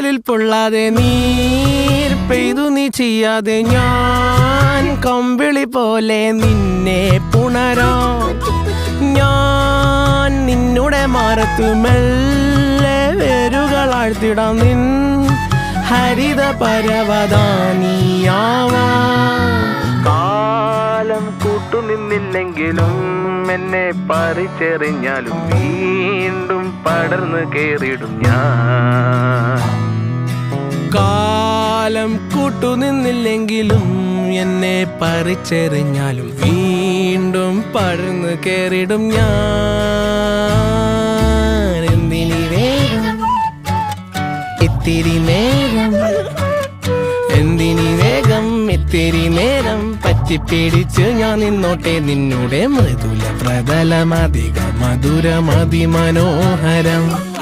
കടലിൽ പൊള്ളാതെ നീർ പെയ്തു നീ ചെയ്യാതെ ഞാൻ കമ്പിളി പോലെ നിന്നെ പുണരാം. ഞാൻ നിന്നുടെ മാറത്തു മെല്ലെ വേരുകളാഴ്ത്തിടാം. നിൻ ഹരിത പരവതാനിയാവാം. കാലം കൂട്ടുനിന്നില്ലെങ്കിലും എന്നെ പറിച്ചെറിഞ്ഞാലും വീണ്ടും പടർന്നു കേറിടും ഞാൻ. കാലം കൂട്ടുനിന്നില്ലെങ്കിലും എന്നെ പറിച്ചെറിഞ്ഞാലും വീണ്ടും പടർന്നു കേറിടും ഞാൻ. എന്തിനി വേഗം ഇത്തിരി നേരം, എന്തിനി വേഗം ഇത്തിരി നേരം പറ്റിപ്പിടിച്ച് ഞാൻ നിന്നോട്ടെ നിന്നുടെ മൃദുല പ്രതലമധിക മധുരമതിമനോഹരം.